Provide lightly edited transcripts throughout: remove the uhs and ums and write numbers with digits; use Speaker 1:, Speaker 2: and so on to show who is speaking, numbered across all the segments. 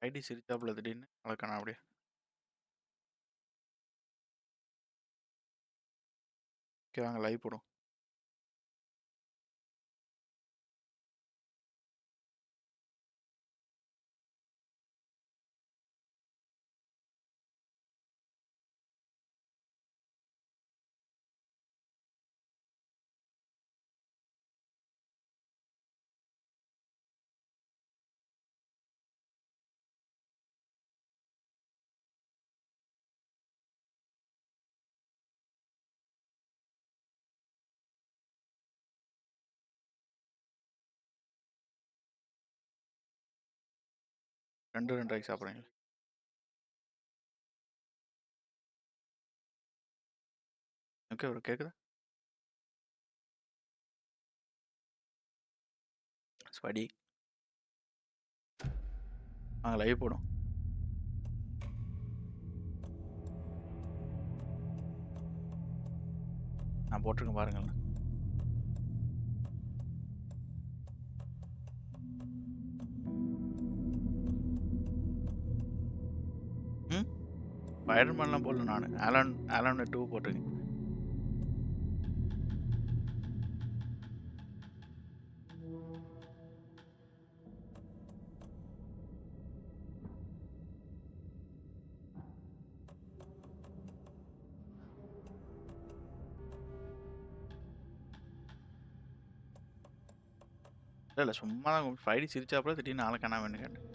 Speaker 1: ID சிரிச்சாப்புல திடீர்னு வளர்க்கணும் அப்படியே. ஓகே வாங்க லைவ் போடும். ரெண்டு ரூபாய்க்கு சாப்பிட்றீங்க. ஓகே ப்ரோ கேட்குதா? ஸ்படி வாங்க லைவ் போடும். நான் போட்டிருக்கேன் பாருங்களேன். ம் ஸ்பைடர்மேன்லாம் போடல நான். ஆலன் 2 போட்டிருக்கேன். இல்லை சும்மா ஃபைடி சிரிச்சாப்புல திடீர்னு ஆளை காணாம வேணும் கேட்டேன்.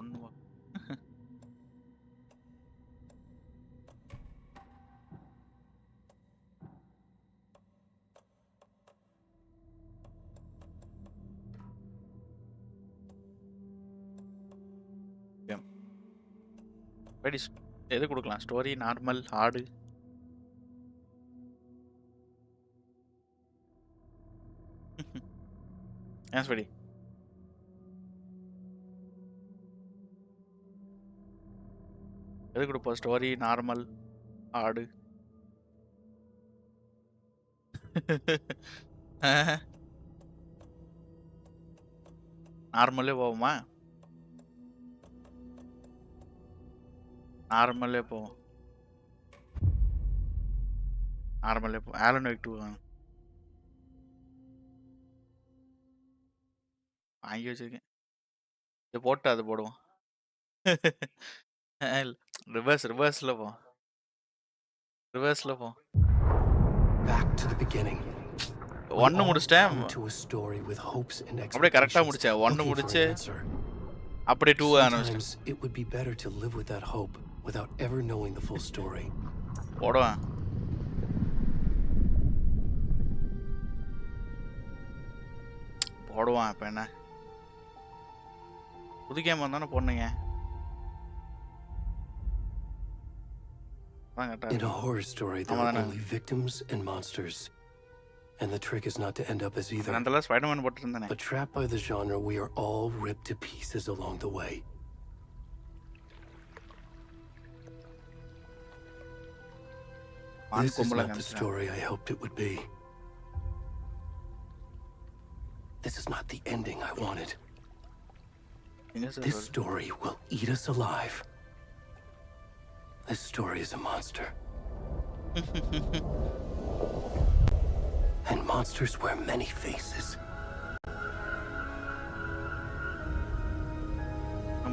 Speaker 1: ஒன்றுமா ஃபைடி எது கொடுக்கலாம்? Story, normal, hard? ஏன் ஸ்படி எது கொடுப்போம்? Story, normal, hard? நார்மலே போவோமா? நார்மலே போவோம். நார்மலே போவோம். ஆலன் வெயிக் 2 வாங்கி வச்சிருக்கேன். இது போட்டு அது போடுவோம். ரிவர்ஸில் போவோம். ரிவர்ஸ்ல போ.
Speaker 2: Back to the beginning.
Speaker 1: 1 முடிச்சிட்டேன்.
Speaker 2: To a story with hopes and expectations.
Speaker 1: அப்படியே கரெக்ட்டா முடிச்சேன். 1 முடிச்சு அப்படியே 2 ஆரம்பிச்சேன்.
Speaker 2: Sometimes it would be better to live with that hope without ever knowing the full story.
Speaker 1: போடுவேன். போடுவான் இப்போ என்ன புது கேம் வந்தானே போடுங்க.
Speaker 2: In a horror story, there are only victims and monsters. And the trick is not to end up as either. But trapped by the genre, we are all ripped to pieces along the way. This is not the story I hoped it would be. This is not the ending I wanted. This story will eat us alive. This story is a monster. And monsters wear many faces.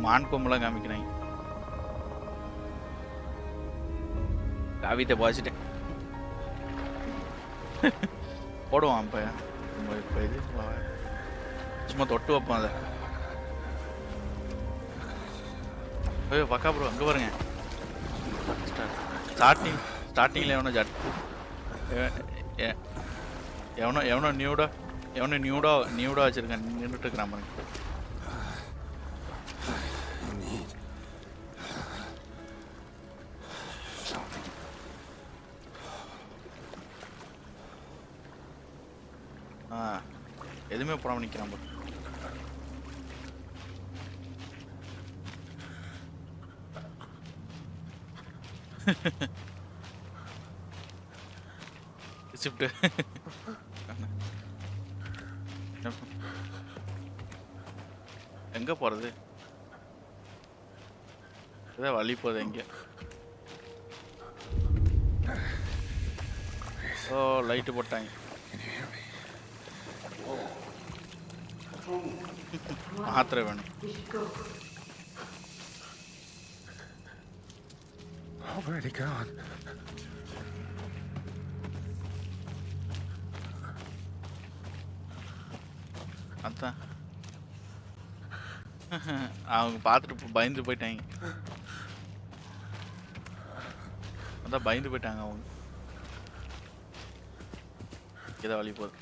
Speaker 1: மான் கொம்பலாம் காமிக்கிறேன். காவித்தை பாய்ச்சிட்டேன். போடுவான் இப்போ இது சும்மா தொட்டு வைப்போம் அதை. ஐயோ பக்கா ப்ரோ அங்கே பாருங்க. ஸ்டார்டிங்கில் எவனோ நியூடா வச்சிருக்கேன் நின்றுட்டு இருக்கிறான் பாருங்க. எதுவுமே போடாம நிற்கிறான் பாரு. ஷிஃப்ட் எங்க போறது? ஏதோ வழி போகுது எங்க? ஓ லைட்டு போட்டாங்க. மாத்திரை வேணும்.
Speaker 3: Already gone.
Speaker 1: அதான் அவங்க பார்த்துட்டு பயந்து போயிட்டாங்க. அதான் பயந்து போயிட்டாங்க அவங்க. ஏதோ வழி போகுது.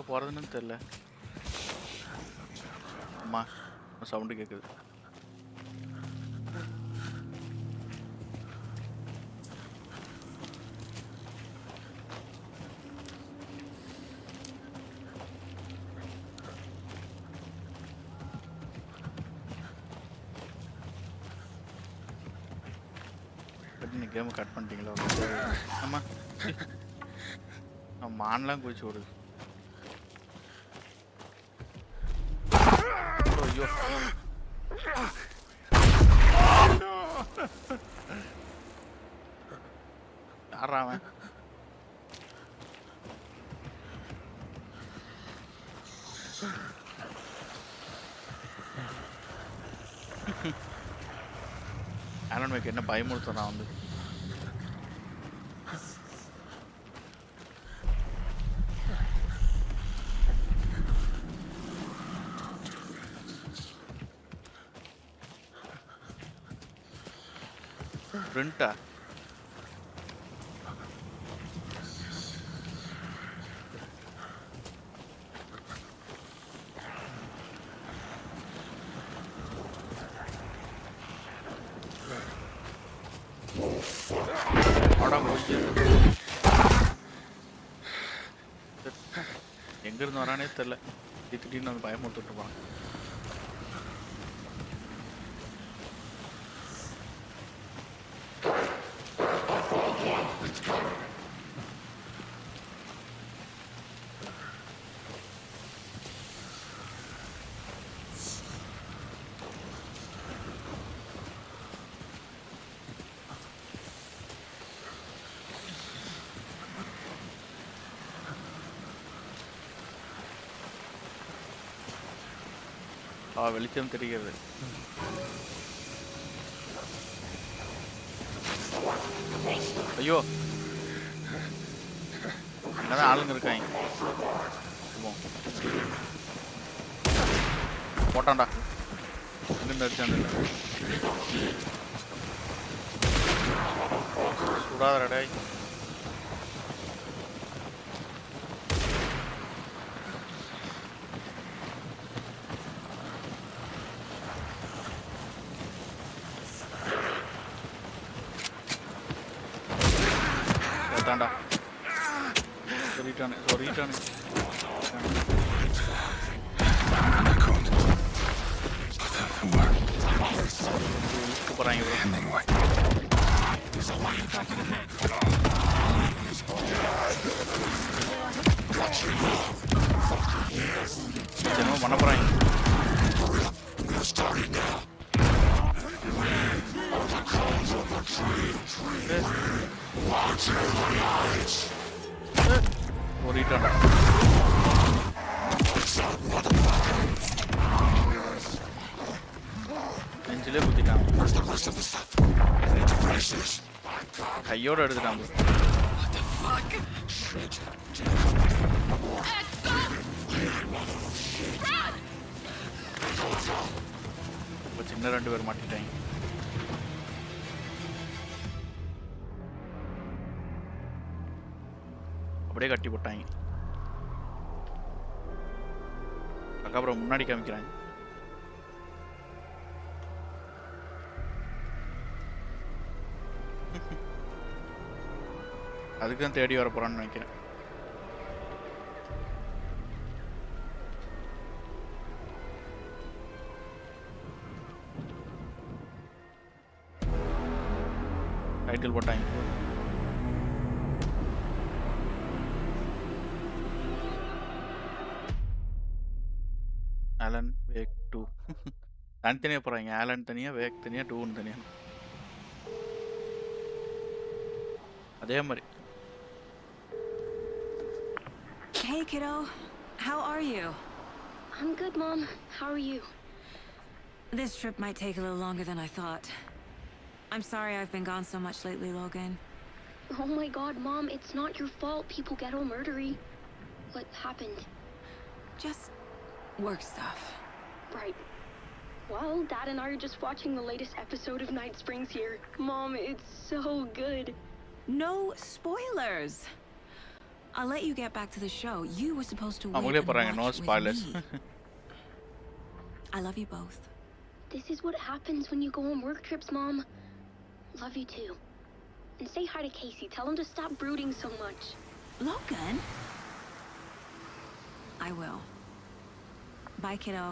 Speaker 1: போறதுன்னு தெரியல. அம்மா சவுண்டு கேட்குது. கேம் கட் பண்ணிட்டீங்களா? ஆமா மான்லாம் குதிச்சு ஓடுது. ஐயோ யாரா அவன்? ஆலன் மேக் என்ன பயமுறுத்தான் வந்து. பிரிண்டா எங்க இருந்து வரானே தெரியல. திடீர்னு அந்த பயமுறுத்துட்டு இருப்பான். வெளிச்சம் தெரிகிறது. ஐயோ இங்கதான் ஆளுங்க இருக்காங்க. போட்டான்டா எங்கிருந்து அடிச்சான் சுடாதடா. தாண்டா சொல்லிட்டானே போறாங்க. என்னமோ பண்ண போறாங்க. ஓடிட்டான்டா. நெஞ்சிலே குத்திட்டான். கையோட எடுத்துட்டான். இப்போ சின்ன 2 பேர் மாட்டிட்டாங்க. அப்படியே கட்டி போட்டாங்க. அதுக்கப்புறம் முன்னாடி காமிக்கிறாங்க. அதுக்கு தான் தேடி வர போறான்னு நினைக்கிறேன். டைட்டில் போட்டாங்க. ஆலன் வேக் 2 தனித்தனியாக போகிறாங்க. ஆலன் தனியாக, வேக் தனியாக, 2 தனியாக. அதே மாதிரி.
Speaker 4: Hey kiddo, how are you?
Speaker 5: I'm good, Mom. How are you?
Speaker 4: This trip might take a little longer than I thought. I'm sorry I've been gone so much lately, Logan.
Speaker 5: Oh my God, Mom, it's not your fault people get all murdery. What happened?
Speaker 4: Just work stuff.
Speaker 5: Right. Well, Dad and I are just watching the latest episode of Night Springs here. Mom, it's so good.
Speaker 4: No spoilers. I'll let you get back to the show. You were supposed to wait and watch
Speaker 1: no spoilers.
Speaker 4: with me. I love you both.
Speaker 5: This is what happens when you go on work trips, Mom. Love you too. And say hi to Casey. Tell him to stop brooding so much.
Speaker 4: Logan? I will. Bye, kiddo.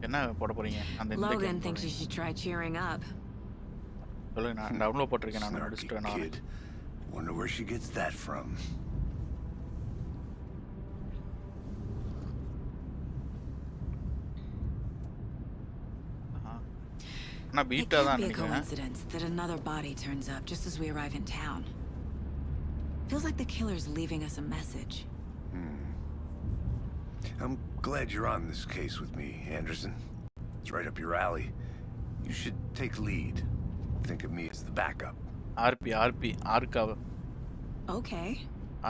Speaker 1: என்ன போட போறீங்க? அந்த
Speaker 4: Logan thinks you should try cheering up.
Speaker 1: சொல்லுங்க, நான் download போட்டுருக்கேன். நான் அடிச்சிட்டு
Speaker 6: Snarky kid. Wonder where she gets that from.
Speaker 1: நான்
Speaker 4: It
Speaker 1: பீட்டா
Speaker 4: can't
Speaker 1: தான்
Speaker 4: be a
Speaker 1: நினைக்கிறேன்.
Speaker 4: coincidence that another body turns up just as we arrive in town. Feels like the killer's leaving us a message.
Speaker 6: I'm glad you're on this case with me, Anderson. It's right up your alley. You should take lead. Think of me as the backup.
Speaker 1: ஆர்க்கா.
Speaker 4: Okay.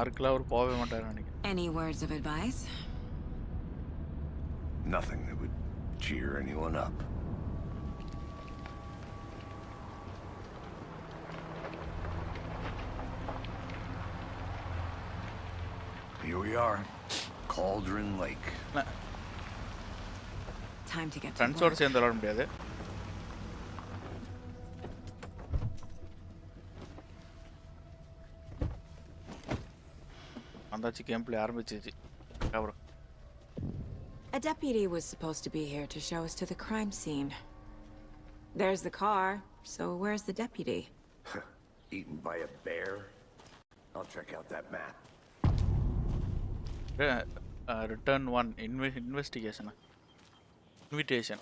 Speaker 1: ஆர்க்கில் அவர் போகவே மாட்டார் நினைக்கிறேன்.
Speaker 4: Any words of advice?
Speaker 6: Nothing that would cheer anyone up. Here we are. Cauldron Lake.
Speaker 4: Time to get to
Speaker 1: ஃப்ரெண்ட்ஸோட
Speaker 4: work.
Speaker 1: சேர்ந்து விளாட முடியாது. வந்தாச்சு, game play ஆரம்பிச்சிச்சு. அப்புறம்
Speaker 4: A deputy was supposed to be here to show us to the crime scene. There's the car, so where's the deputy?
Speaker 6: Eaten by a bear? I'll check out that map.
Speaker 1: Return 1 investigation. Invitation.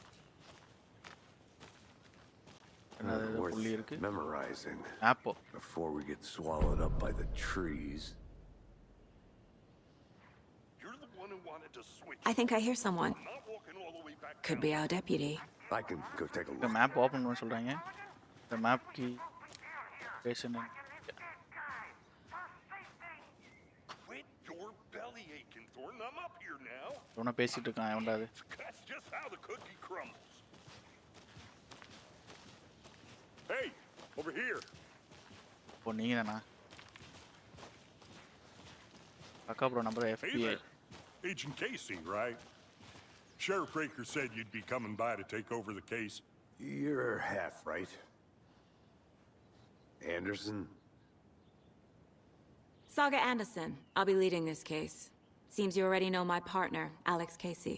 Speaker 6: Worth memorizing
Speaker 1: Apple.
Speaker 6: before we get swallowed up by the trees.
Speaker 7: You're the one who wanted to switch.
Speaker 4: I think I hear someone.
Speaker 7: I'm not walking all the way back
Speaker 4: Could
Speaker 7: down.
Speaker 4: be our deputy.
Speaker 6: I can go take a
Speaker 1: The
Speaker 6: look.
Speaker 1: map open பண்ண சொல்றாங்க. The map key station.
Speaker 7: Quit your belly aching, Thornton. I'm up here now.
Speaker 1: இவன பேசிட்டு இருக்கான் அவன்டாது.
Speaker 7: That's just how the cookie crumbles. Hey, over here.
Speaker 1: இப்போ நீங்க தானா? அக்கா bro number
Speaker 7: Hey
Speaker 1: FBI.
Speaker 7: there. Agent Casey, right? Sheriff Breaker said you'd be coming by to take over the case.
Speaker 6: You're half right. Anderson?
Speaker 4: Saga Anderson. I'll be leading this case. Seems you already know my partner, Alex Casey.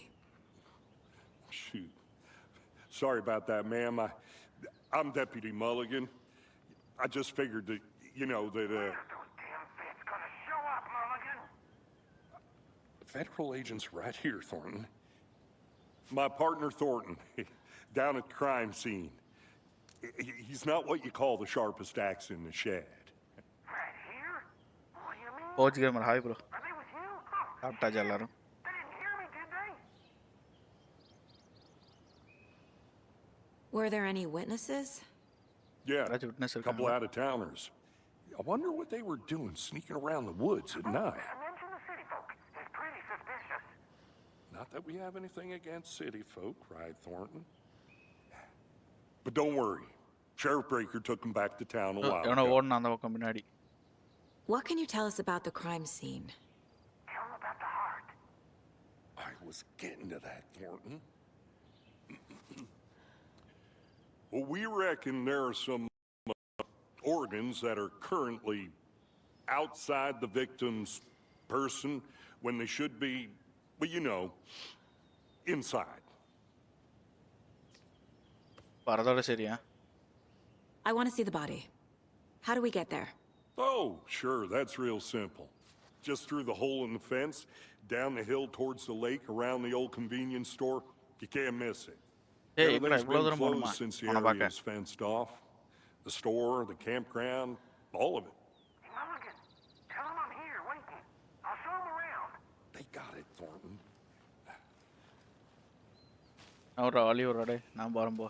Speaker 7: Shoot. Sorry about that, ma'am. I'm Deputy Mulligan. I just figured that, you know, that, Federal agents right here, Thornton. My partner, Thornton, down at the crime scene. He's not what you call the sharpest axe in the shed.
Speaker 3: Right here? What do you mean?
Speaker 1: Coach gamer hi bro.
Speaker 3: Are they with you?
Speaker 1: சாப்பிட்டாச்சு எல்லாரும்.
Speaker 3: They didn't hear me, did they?
Speaker 4: Were there any witnesses?
Speaker 7: Yeah,
Speaker 1: யாராச்சும் witness
Speaker 7: a couple
Speaker 1: இருக்காங்க.
Speaker 7: out-of-towners. I wonder what they were doing sneaking around the woods at night.
Speaker 3: Mention the city folk. It's pretty suspicious.
Speaker 7: Not that we have anything against city folk, right, Thornton? But don't worry. Sheriff Breaker took them back to town a while
Speaker 1: எவனோ
Speaker 7: ago.
Speaker 1: ஓடுனா அந்த பக்கம் பின்னாடி.
Speaker 4: What can you tell us about the crime scene?
Speaker 3: Tell them about the heart.
Speaker 7: I was getting to that, Thornton. Well, we reckon there are some organs that are currently outside the victim's person when they should be, well, you know, inside.
Speaker 1: வரதோட சரியா?
Speaker 4: I want to see the body. How do we get there?
Speaker 7: Oh, sure, that's real simple. Just through the hole in the fence, down the hill towards the lake, around the old convenience store. You can't miss it.
Speaker 1: ஏய் இப்ப
Speaker 7: Everything's
Speaker 1: இவ்வளவு
Speaker 7: been
Speaker 1: தூரம் போணுமா?
Speaker 7: closed since the
Speaker 1: அவனை
Speaker 7: area
Speaker 1: பார்க்க.
Speaker 7: is fenced off. The store, the campground, all of it.
Speaker 3: Mulligan, tell them I'm here waiting. I'll show them around.
Speaker 7: They got it, Thornton.
Speaker 1: அவரா அலிவரோட நான் வரும்போ.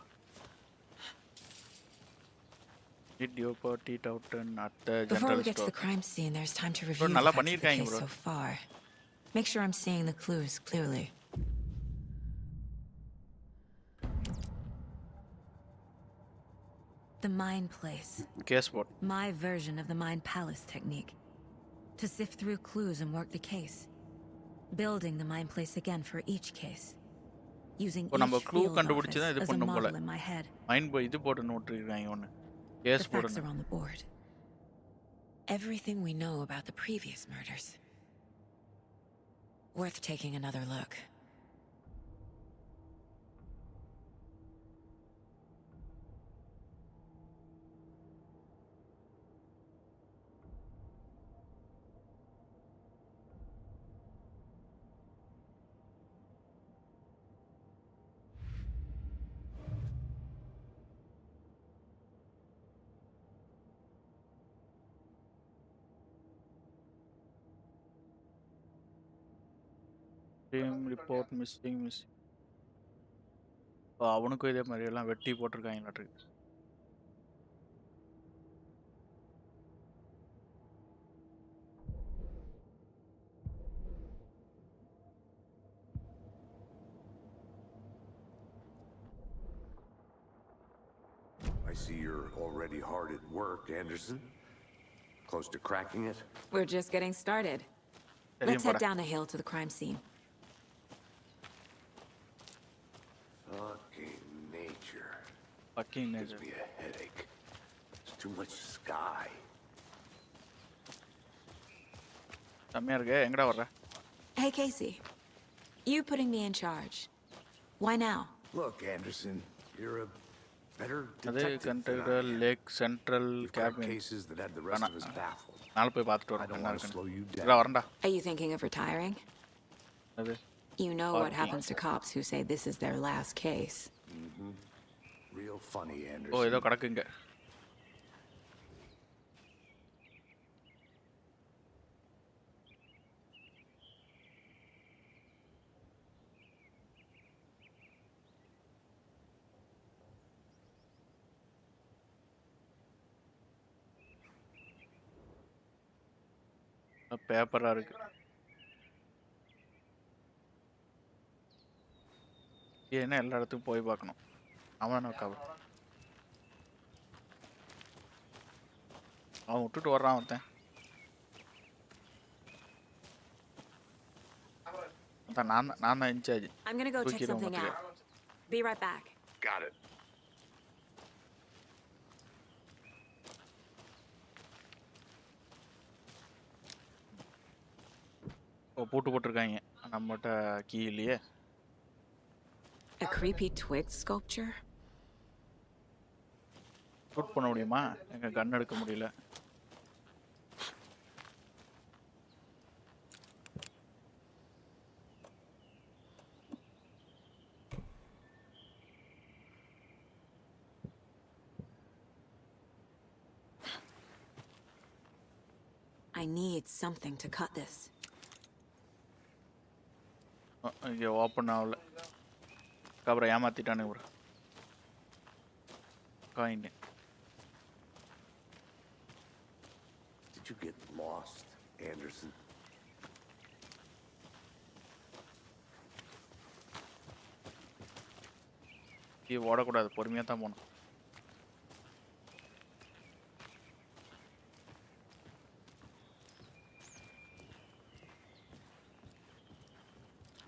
Speaker 1: Did you put it out at the
Speaker 4: Before
Speaker 1: general
Speaker 4: we get to
Speaker 1: store?
Speaker 4: the crime scene, there's time to
Speaker 1: Bro,
Speaker 4: review the
Speaker 1: நல்லா
Speaker 4: facts of the
Speaker 1: பண்ணிருக்காங்க
Speaker 4: case
Speaker 1: bro.
Speaker 4: so far. Make sure I'm seeing the clues clearly. The Mind Place.
Speaker 1: Guess what?
Speaker 4: My version of the Mind Palace technique. To sift through clues and work the case. Building the Mind Place again for each case. Using
Speaker 1: இப்போ நம்ம
Speaker 4: each
Speaker 1: clue
Speaker 4: field
Speaker 1: கண்டுபிடிச்சு தான்
Speaker 4: office
Speaker 1: இது
Speaker 4: as a
Speaker 1: பண்ணும் போல.
Speaker 4: model in my head.
Speaker 1: Mind போய் இது போட்டு நோட் இருக்காங்க ஒன்னு.
Speaker 4: The
Speaker 1: கேஸ்
Speaker 4: facts
Speaker 1: போடுங்க.
Speaker 4: are on the board. Everything we know about the previous murders. Worth taking another look.
Speaker 1: Team report missing. அவனுக்கும் இதே மாதிரி எல்லாம் வெட்டி போட்டிருக்காங்க.
Speaker 6: I see you're already hard at work, Anderson. Close to cracking it?
Speaker 4: We're just getting started. Let's head down the hill to the crime scene.
Speaker 6: Fucking nature.
Speaker 1: Fucking
Speaker 6: Gives
Speaker 1: nature.
Speaker 6: me a headache. There's too much sky.
Speaker 1: செம்மையா இருக்கு. எங்கடா வர்ற?
Speaker 4: Hey, Casey. You putting me in charge. Why now?
Speaker 6: Look, Anderson, you're a better
Speaker 1: அதே
Speaker 6: detective than I
Speaker 1: container
Speaker 6: am.
Speaker 1: Lake central
Speaker 6: You've got
Speaker 1: cabin.
Speaker 6: cases that had the rest of us baffled.
Speaker 1: நாளை போய் பார்த்துட்டு
Speaker 6: I
Speaker 1: வரேன்.
Speaker 6: don't
Speaker 1: என்ன
Speaker 6: want to slow
Speaker 1: இருக்குன்னு.
Speaker 6: you
Speaker 1: இதா
Speaker 6: down.
Speaker 1: வரேன்டா.
Speaker 4: Are you thinking of retiring?
Speaker 1: அது
Speaker 4: You know what
Speaker 1: Parking.
Speaker 4: happens to cops who say this is their last case.
Speaker 6: Real funny, Anderson.
Speaker 1: ஓ ஏதோ கிடக்குங்க. பேப்பரா இருக்கு. ஏன்னா எல்லா இடத்துக்கும் போய் பார்க்கணும். அவன் விட்டுட்டு வர்றான் ஒருத்தன். நான் தான் incharge.
Speaker 4: I'm gonna go check something out. Be right back.
Speaker 6: Got it.
Speaker 1: ஓ பூட்டு போட்டிருக்காங்க. நம்மகிட்ட கீ இல்லையே.
Speaker 4: A creepy twig sculpture?
Speaker 1: Shoot பண்ண முடியுமா? எங்க கன் எடுக்க முடியல.
Speaker 4: I need something to cut this.
Speaker 1: இங்கே ஓப்பன் ஆகல. அப்புறம் ஏமாத்திட்டானே ஒரு coin.
Speaker 6: Did you get lost, Anderson?
Speaker 1: ஓடக்கூடாது, பொறுமையாக தான் போகணும்.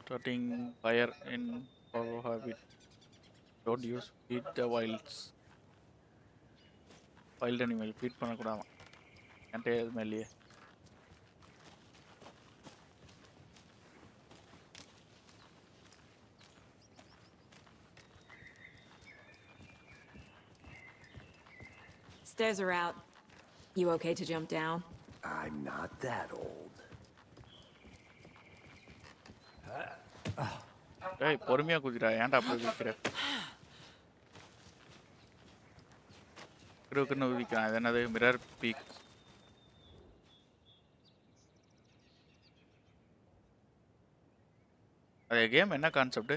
Speaker 1: Starting fire in power habit. Don't use feed the wilds. Wild animal feed பண்ணக்கூடாது. கண்டே மேலேயே.
Speaker 4: Stairs are out. You okay to jump down?
Speaker 6: I'm not that old.
Speaker 1: ஏய் பொறுமையா குதிடா, ஏன்டா அப்படி குதிக்கிற? கிருக்குன்னு குதிக்கிறான். அது என்னது? Mirror peak. அது கேம் என்ன கான்செப்ட்?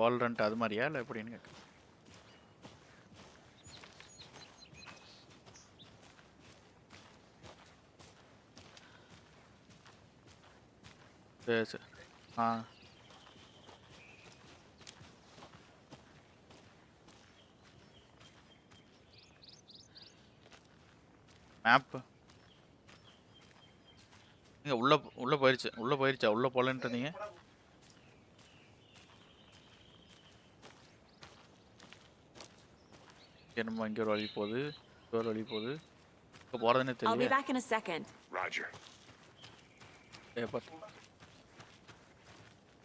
Speaker 1: வால்ரண்ட் அது மாதிரியா இல்லை எப்படின்னு கேட்க. சரி சரி. மேப் நீங்க உள்ள போயிருச்சா? உள்ள போலன்ட்டு இருந்தீங்க. என்னமோ இங்கே ஒரு வழி போகுது, ஒரு வழி போகுது. இப்போ போகிறதுன்னு
Speaker 4: I'll be
Speaker 1: தெரியல.
Speaker 4: back in a second.
Speaker 6: Roger.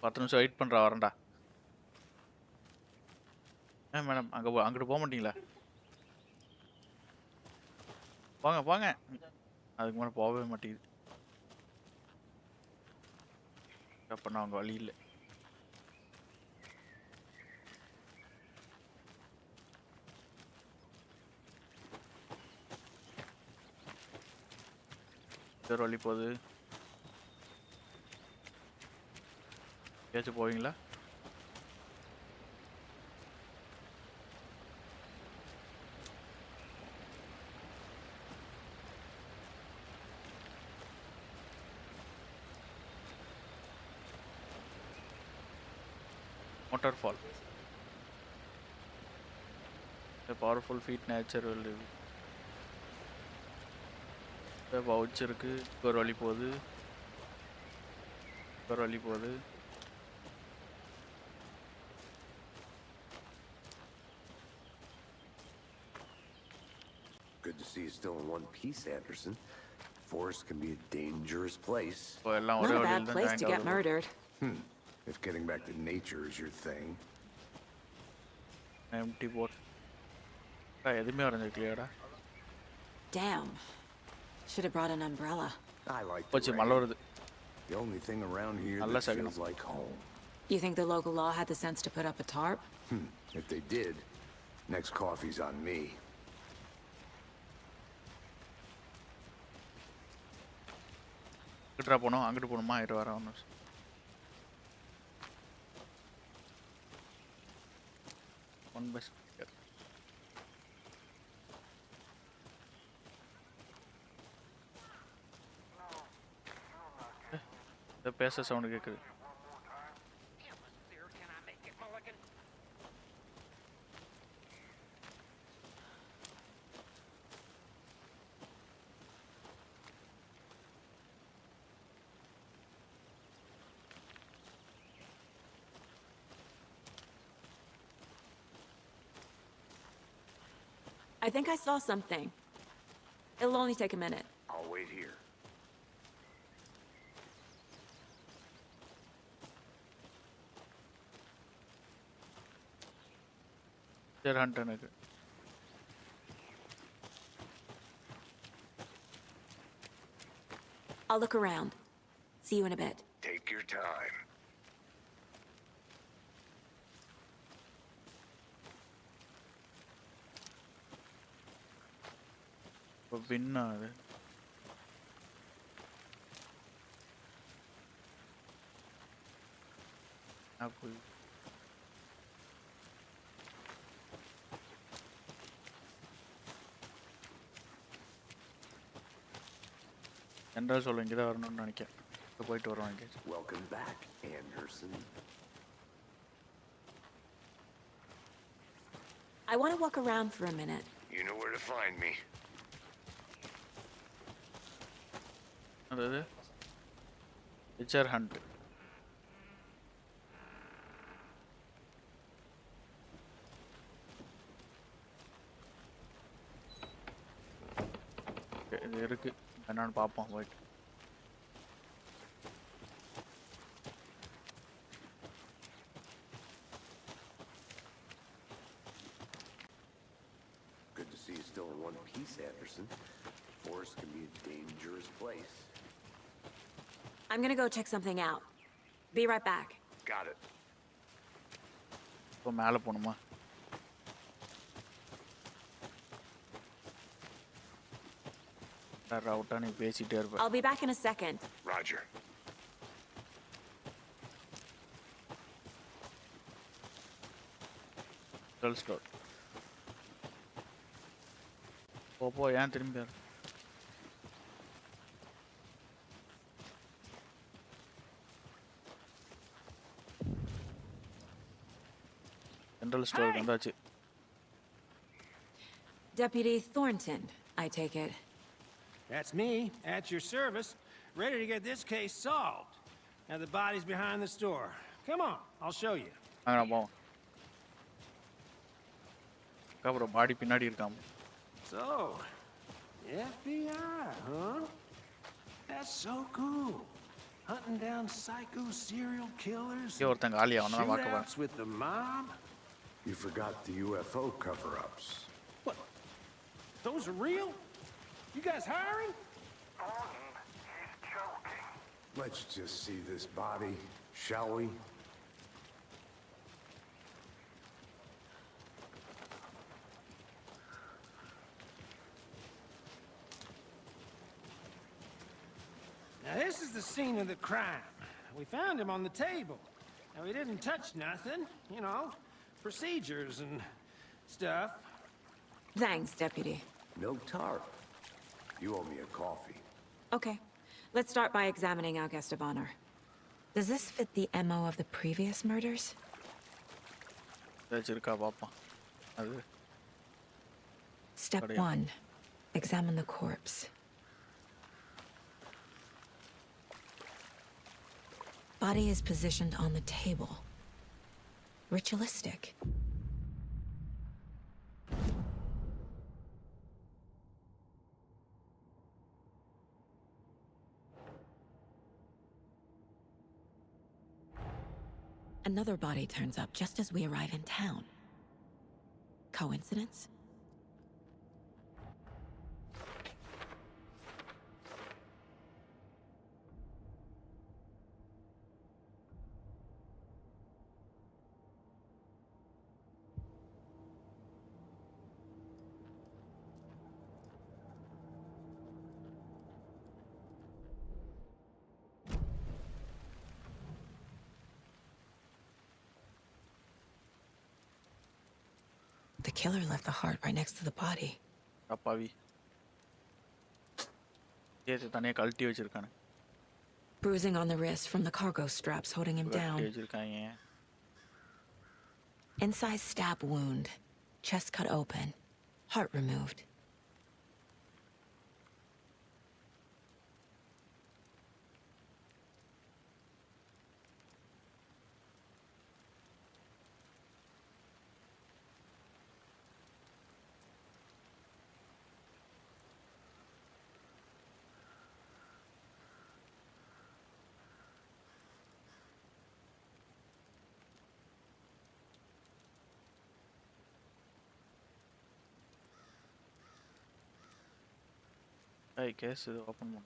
Speaker 1: 10 நிமிஷம் வெயிட் பண்ணுறா, வரேன்டா. மேடம் அங்கிட்டு போக மாட்டீங்களா? போங்க. அதுக்கு மேலே போகவே மாட்டேங்குது. அப்போ நான் அவங்க வழி இல்லை. ஒரு வழி போகுது. ஏதாச்சும் போவீங்களா? Waterfall. A powerful feat nature will live. Vouch இருக்கு. ஒரு வழி போகுது.
Speaker 6: Good to see you still in one piece, Anderson. Forest can be a dangerous place.
Speaker 4: Not a bad place to get murdered.
Speaker 6: If getting back to nature is your thing.
Speaker 1: Empty boat. எதுவுமே வரைஞ்சிருக்கலையாடா?
Speaker 4: Damn. Should have brought an umbrella.
Speaker 6: I like
Speaker 1: போச்சு,
Speaker 6: the
Speaker 1: மழை
Speaker 6: rain.
Speaker 1: வருது.
Speaker 6: The only thing around here
Speaker 1: நல்லா
Speaker 6: that
Speaker 1: சகனம்.
Speaker 6: feels like home.
Speaker 4: You think the local law had the sense to put up a tarp?
Speaker 6: If they did, next coffee's on me.
Speaker 1: கிட்டா போனோம் அங்கிட்டு போகணுமா இரு வர ஒன்று one bus பேச sound கேட்குது
Speaker 4: I think I saw something. It'll only take a minute.
Speaker 6: I'll wait here.
Speaker 1: Deer hunt எனக்கு
Speaker 4: I'll look around. See you in a bit.
Speaker 6: Take your time.
Speaker 1: வின்னா அது போய் என்ன சொல்ல இங்கே தான் வரணும்னு நினைக்கிறேன் போயிட்டு வரோம் இங்கே
Speaker 6: Welcome back, Anderson.
Speaker 4: I want to walk around for a minute.
Speaker 6: You know where to find me.
Speaker 1: அதாவது விச்சர் ஹண்ட் இது இருக்கு என்னன்னு பார்ப்போம் போயிட்டு
Speaker 6: Good to see you still in one piece, Anderson. Forest can be a dangerous place.
Speaker 4: I'm gonna go check something out. Be right back.
Speaker 6: Got it.
Speaker 1: இப்போ மேலே போகணுமா ரவுட்டா நீ பேசிட்டே இருப்ப
Speaker 4: I'll be back in a second.
Speaker 6: Roger.
Speaker 1: Store போ ஏன் திரும்பி general store வந்தாச்சு
Speaker 4: Deputy Thornton, I take it.
Speaker 8: That's me, at your service, ready to get this case solved. Now the body's behind the store. Come on, I'll show you.
Speaker 1: அங்கே போவோம் அப்புறம் பாடி பின்னாடி இருக்காம
Speaker 8: So, FBI, huh? That's so cool. Hunting down psycho serial killers,
Speaker 1: இங்கே ஒருத்தங்க ஆளி அவனை தான் பார்க்க
Speaker 8: shootouts with the mob.
Speaker 6: You forgot the UFO cover-ups.
Speaker 8: What? Those are real? You guys hiring?
Speaker 3: Thornton, he's joking.
Speaker 6: Let's just see this body, shall we?
Speaker 8: Now this is the scene of the crime. We found him on the table. Now he didn't touch nothing, you know, procedures and stuff.
Speaker 4: Thanks, Deputy.
Speaker 6: No tarp. You owe me a coffee.
Speaker 4: Okay, let's start by examining our guest of honor. Does this fit the MO of the previous murders?
Speaker 1: ஏதாச்சும் இருக்கா பார்ப்போம் அது
Speaker 4: Step 1. Examine the corpse. Body is positioned on the table. Ritualistic. Another body turns up just as we arrive in town. Coincidence? The killer left the heart right next to the body.
Speaker 1: அப்பாவி ஏது தனியா கழட்டி வச்சிருக்கானே.
Speaker 4: Bruising on the wrist from the cargo straps holding him down.
Speaker 1: கழட்டி வச்சிருக்காங்க.
Speaker 4: Incised stab wound. Chest cut open. Heart removed.
Speaker 1: I guess இது open பண்ணு.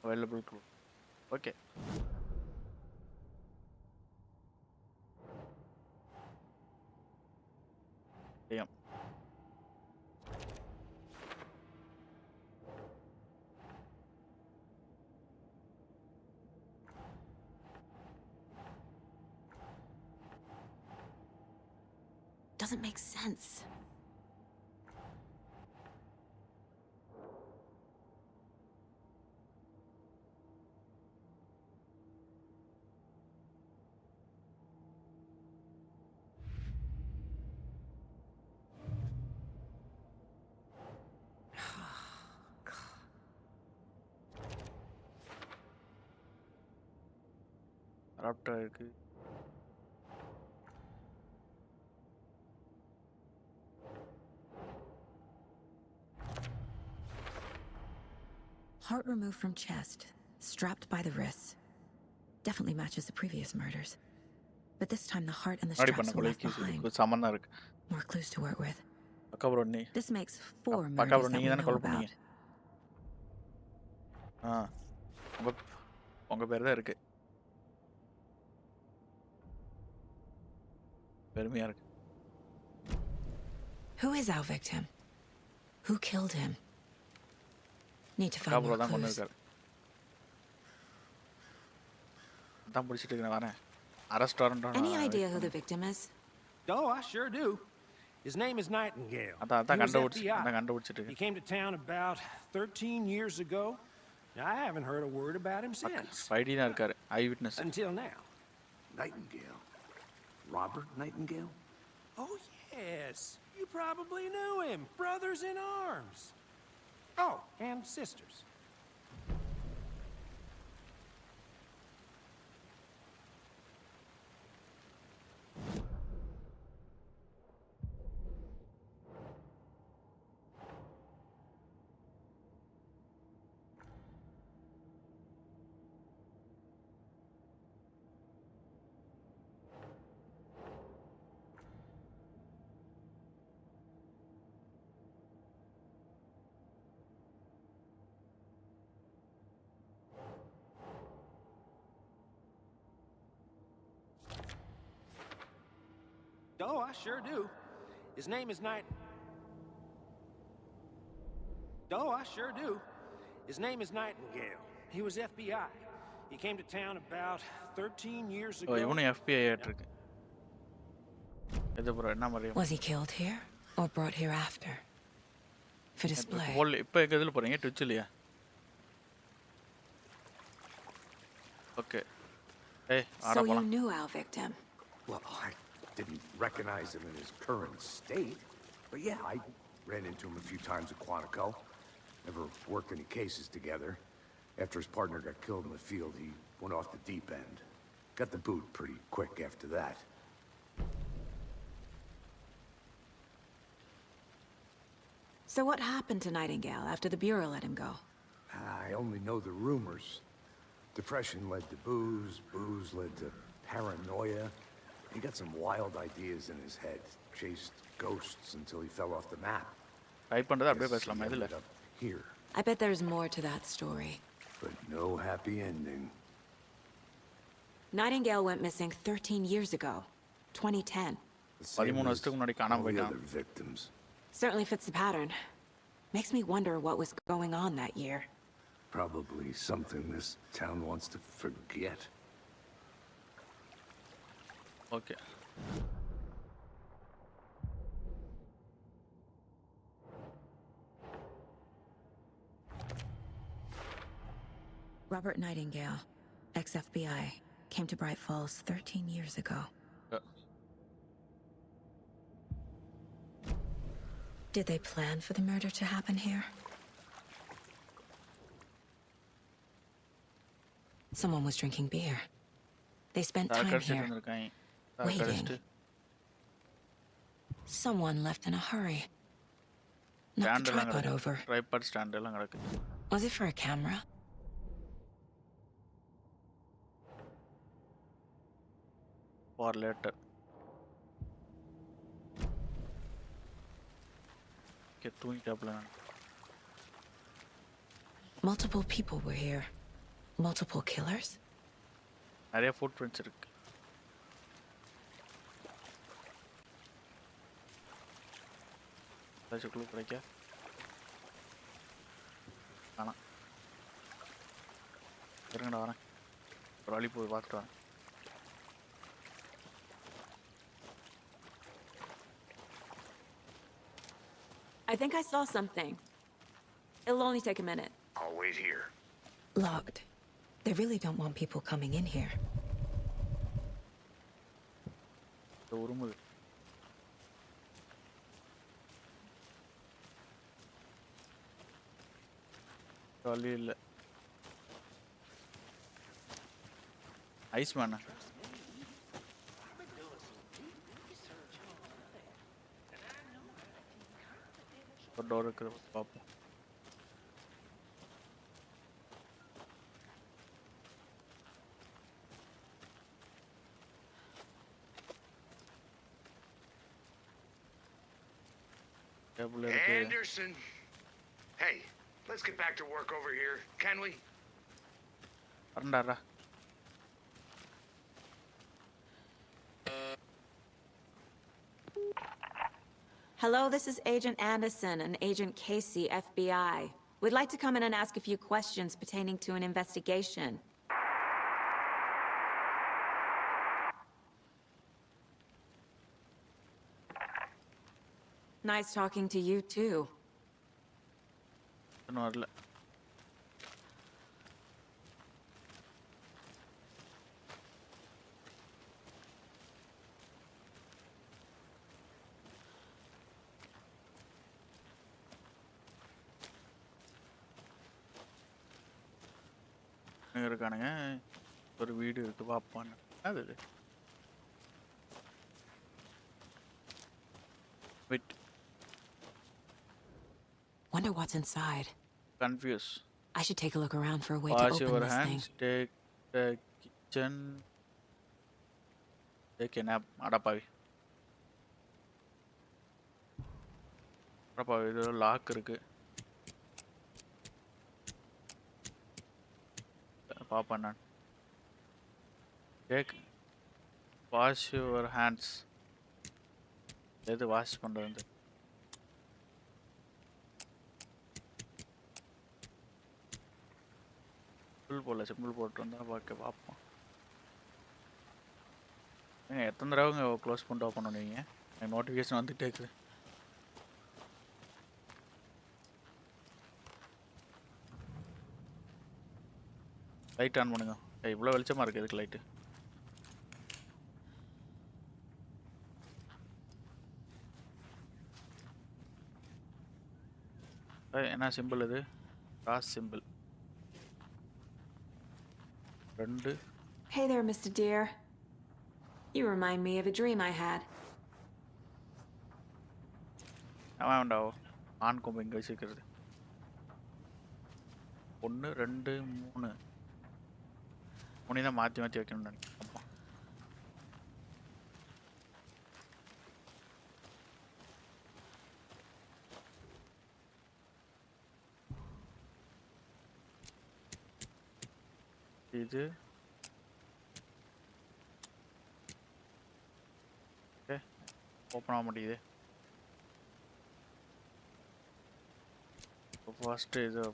Speaker 1: Available to. Okay. Damn.
Speaker 4: Doesn't make sense.
Speaker 1: Raptor இருக்கு.
Speaker 4: Heart removed from chest, strapped by the wrists. Definitely matches the previous murders. But this time the heart and the straps were left behind.
Speaker 1: Samantha இருக்கு.
Speaker 4: More clues to work with.
Speaker 1: அக்கா bro நீ.
Speaker 4: This makes 4 murders that we know about.
Speaker 1: உங்க பேர் தான் இருக்கு. பெருமையா இருக்கு.
Speaker 4: Who is our victim? Who killed him? Need to find more clues. Any idea who the victim is?
Speaker 8: Oh, I sure do. His name is Nightingale. He came to town about 13 years ago. I haven't heard a word about him since.
Speaker 1: Eyewitness.
Speaker 8: Until now.
Speaker 6: Nightingale? Robert Nightingale?
Speaker 8: Oh, yes. You probably knew him. Brothers in arms. Oh, and sisters. Oh, I sure do. His name is Oh, I sure do. His name is Nightingale. He was FBI. He came to town about 13 years ago.
Speaker 1: Oh, இவனு FBI ஆயிட்டிருக்கு. இது bro என்ன மாதிரி?
Speaker 4: Was he killed here or brought here after? For display.
Speaker 1: இப்போ எதுல போறீங்க? Twitch இல்லையா? Okay. Hey,
Speaker 4: so you knew our victim?
Speaker 6: Well, I didn't recognize him in his current state, but yeah, I ran into him a few times at Quantico. Never worked any cases together. After his partner got killed in the field, he went off the deep end. Got the boot pretty quick after that.
Speaker 4: So what happened to Nightingale after the Bureau let him go?
Speaker 6: I only know the rumors. Depression led to booze, booze led to paranoia. He got some wild ideas in his head. Chased ghosts until he fell off the map. Here.
Speaker 4: I bet there's more to that story.
Speaker 6: But no happy ending.
Speaker 4: Nightingale went missing 13 years ago, 2010.
Speaker 6: All the other victims.
Speaker 4: Certainly fits the pattern. Makes me wonder what was going on that year.
Speaker 6: Probably something this town wants to forget.
Speaker 1: Okay.
Speaker 4: Robert Nightingale, ex-FBI, came to Bright Falls 13 years ago. Did they plan for the murder to happen here? Someone was drinking beer. They spent time here, waiting. Someone left in a hurry. Knocked the tripod over.
Speaker 1: Tripod stand.
Speaker 4: Was it for a camera?
Speaker 1: For later.
Speaker 4: Multiple people were here. Multiple killers?
Speaker 1: Area footprints. Let's look like that. Anna. Probably put back to
Speaker 9: I think I saw something. It'll only take a minute.
Speaker 3: I'll wait here.
Speaker 4: Locked. They really don't want people coming in here.
Speaker 1: Iceman. Door pop.
Speaker 3: Anderson. Hey, let's get back to work over here, can we?
Speaker 9: Hello, this is Agent Anderson and Agent Casey, FBI. We'd like to come in and ask a few questions pertaining to an investigation. Nice talking to you, too.
Speaker 1: ஒரு வீடு இருக்கு பாப்பான்னு அது wait
Speaker 4: Wonder what's inside.
Speaker 1: Confused.
Speaker 4: I should take a look around for a way to
Speaker 1: Wash
Speaker 4: open
Speaker 1: your
Speaker 4: this
Speaker 1: hands,
Speaker 4: thing.
Speaker 1: take the kitchen. Take a nap. Adapavi. Adapavi, there is a lock. Papa nan. Take. Wash your hands. Let the wash pandradhu. Full போல simple போட்டுருந்தா பார்ப்போம். எத்தனை தடவை close பண்ணிட்டு open பண்ணுவீங்க? எனக்கு notification வந்துகிட்டே இருக்குது. Light on பண்ணுங்க. இவ்வளோ வெளிச்சமாக இருக்குது இதுக்கு லைட்டு. என்ன சிம்பிள் இது? Cross simple.
Speaker 9: Hey there, Mr. Deer. You remind me of a dream I had.
Speaker 1: அவன் உண்டாவோ ஆண் கொம்பு இங்கே வச்சுக்கிறது. 1 2 3 3 தான் மாற்றி மாற்றி வைக்கணும்னு நினைக்கிறேன். அப்பா இது ஓப்பன் ஆக மாட்டேங்குது. ஃபர்ஸ்ட் இது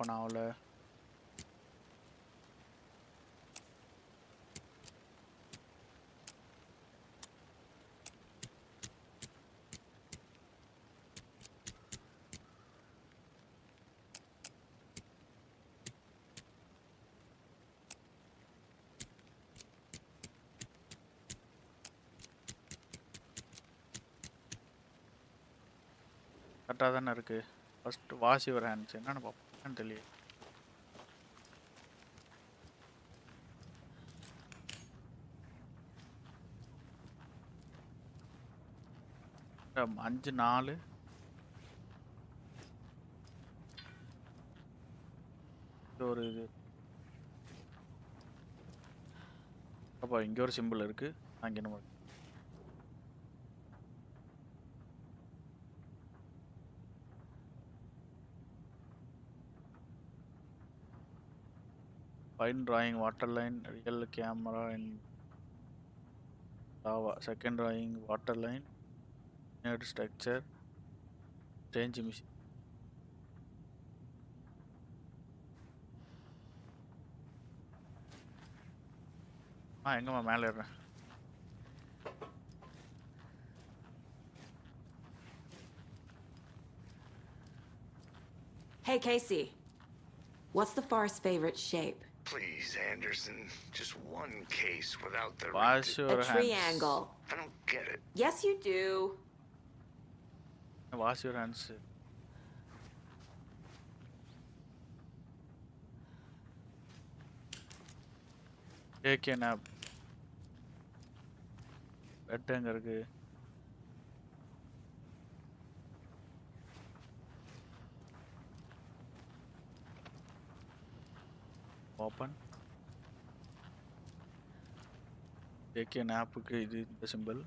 Speaker 1: ஓப்பன் ஆகல. கரெக்டாக தானே இருக்குது. ஃபஸ்ட்டு வாஷ் யுவர் ஹேண்ட்ஸ் என்னென்னு பார்ப்போம். தெரியல. அஞ்சு 4 ஒரு இது. அப்போ இங்கே ஒரு சிம்பிள் இருக்குது. அங்கே நம்ம fine drawing waterline real camera in lava. Second drawing waterline nerd structure change machine. எங்கம்மா மேலே ஏறுறேன்.
Speaker 9: Hey, Casey. What's the forest's favorite shape?
Speaker 3: Please, Anderson. Just one case without the...
Speaker 1: Wash your
Speaker 9: A triangle.
Speaker 3: I don't get it.
Speaker 9: Yes, you do.
Speaker 1: Wash your hands. Take a nap. Bed எங்க இருக்கு? Open. Take a nap. This is the symbol.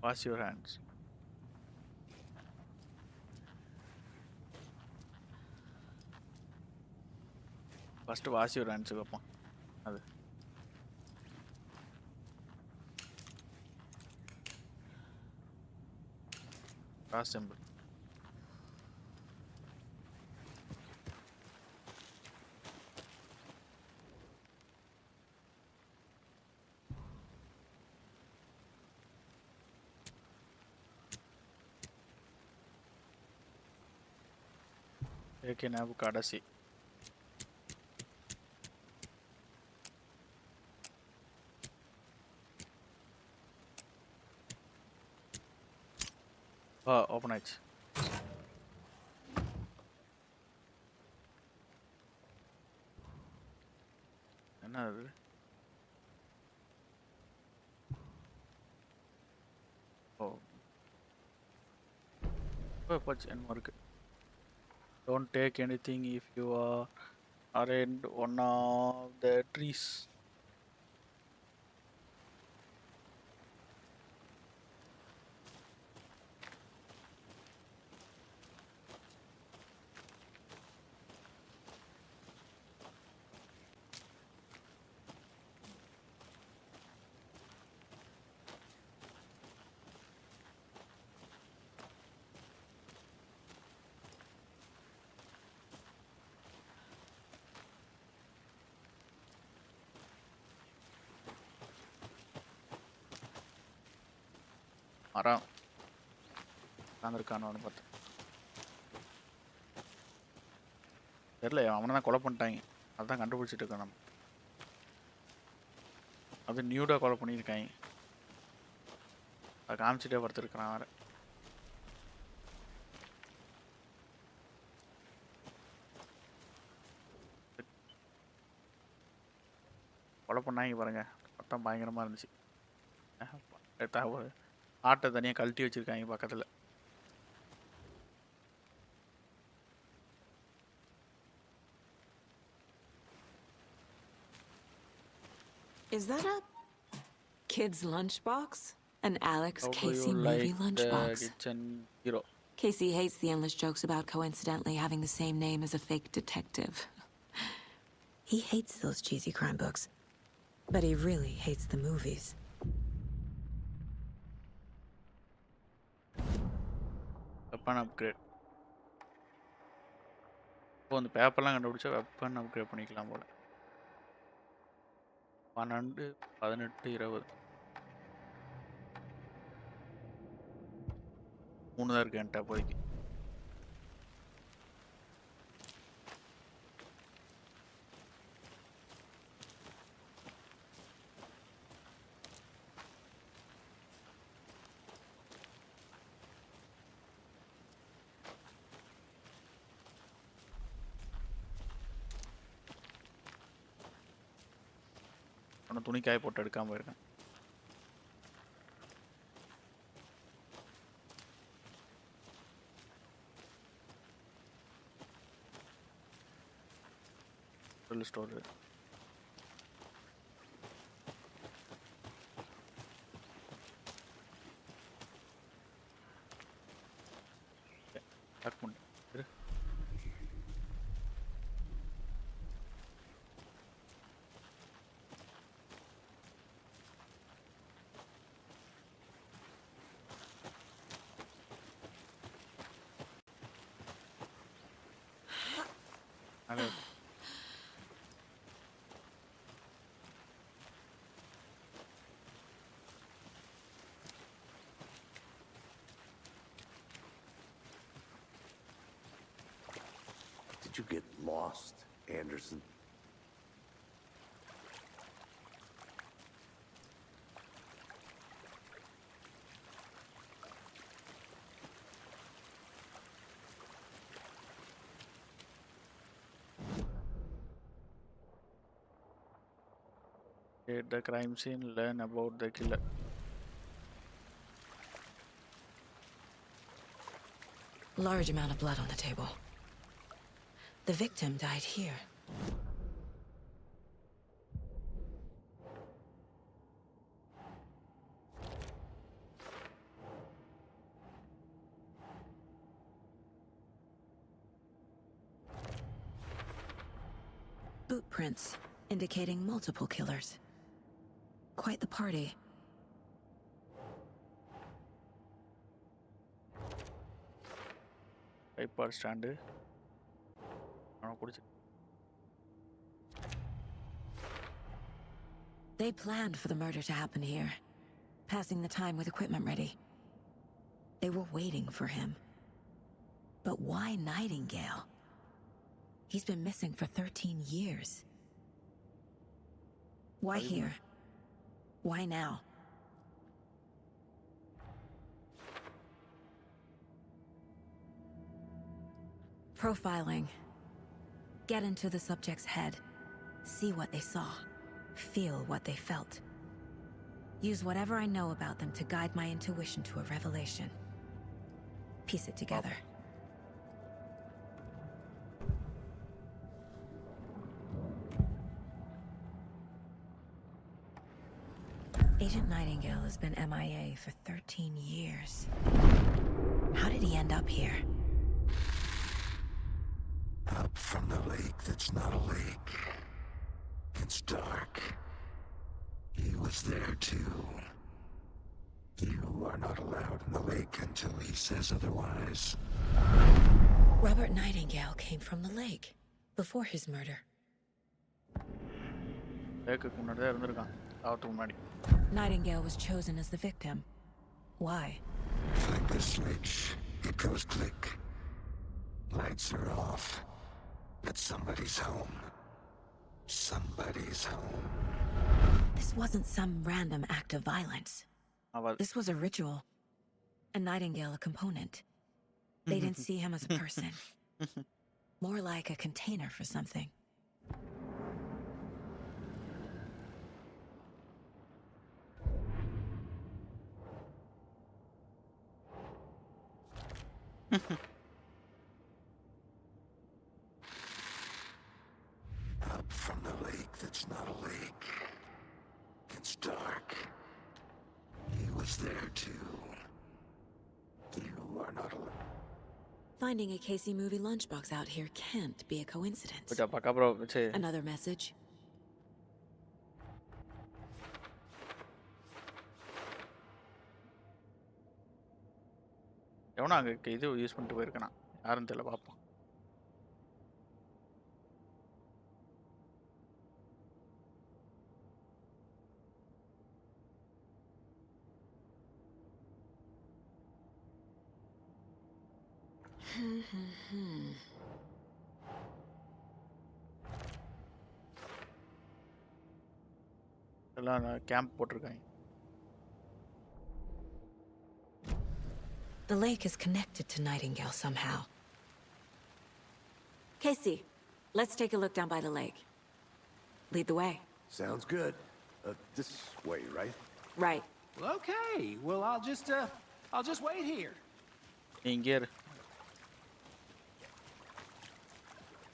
Speaker 1: Wash your hands. First wash your hands. That's last symbol. Take an avocado seed. Open it. Another. Oh. What's in market? Don't take anything if you are in one of the trees. மரம் உட்காந்துருக்கானு பார்த்து தெரியல. அவனை தான் கொலை பண்ணிட்டாங்க. அதுதான் கண்டுபிடிச்சிட்டு இருக்கோம் நம்ம. அது நியூடாக கொலை பண்ணியிருக்காங்க. அதை காமிச்சிட்டே படுத்துருக்கிறான் வேறு. கொலை பண்ணாங்க பாருங்க. மொத்தம் பயங்கரமாக இருந்துச்சு. ஆட்டை தனியாக கழட்டி வச்சிருக்காங்க பக்கத்தில்.
Speaker 9: Is that a kid's lunchbox? An Alex Casey movie lunchbox?
Speaker 1: Hero.
Speaker 9: Casey hates the endless jokes about coincidentally having the same name as a fake detective.
Speaker 4: He hates those cheesy crime books, but he really hates the movies.
Speaker 1: weapon upgrade. இப்போ அந்த பேப்பர்லாம் கண்டுபிடிச்சா weapon upgrade பண்ணிக்கலாம் போல. 12 18 20 3 தான் இருக்கு என்கிட்ட போய்க்கு. துணி காய போட்டு எடுக்காம போயிருக்கேன். Store
Speaker 6: Did you get lost, Anderson?
Speaker 1: At the crime scene, learn about the killer.
Speaker 4: Large amount of blood on the table. The victim died here. Boot prints indicating multiple killers. Quite the party.
Speaker 1: Paper stand.
Speaker 4: They planned for the murder to happen here, passing the time with equipment ready. They were waiting for him. But why Nightingale? He's been missing for 13 years. Why here? Why now? Profiling. Get into the subject's head. See what they saw. Feel what they felt. Use whatever I know about them to guide my intuition to a revelation. Piece it together. Agent Nightingale has been MIA for 13 years. How did he end up here?
Speaker 10: Up from the lake that's not a lake. It's dark. He was there too. You are not allowed in the lake until he says otherwise.
Speaker 4: Robert Nightingale came from the lake before his murder. Nightingale was chosen as the victim. Why?
Speaker 10: Flick the switch, it goes click. Lights are off. But somebody's home. Somebody's home.
Speaker 4: This wasn't some random act of violence. This was a ritual. And Nightingale a component. They didn't see him as a person. More like a container for something.
Speaker 10: Up from the lake that's not a lake. It's dark. He was there too. You are not alone.
Speaker 4: Finding a Casey movie lunchbox out here can't be a coincidence. Another message?
Speaker 1: எவனா அங்கே இது use பண்ணிட்டு போயிருக்கானா யாருன்னு தெரியல பார்ப்போம். எல்லாம் camp போட்டிருக்காங்க.
Speaker 4: The lake is connected to Nightingale somehow.
Speaker 9: Casey, let's take a look down by the lake. Lead the way.
Speaker 6: Sounds good. This way, right?
Speaker 9: Right.
Speaker 8: Well, okay. Well, I'll just wait here.
Speaker 1: நீ இங்கே இரு.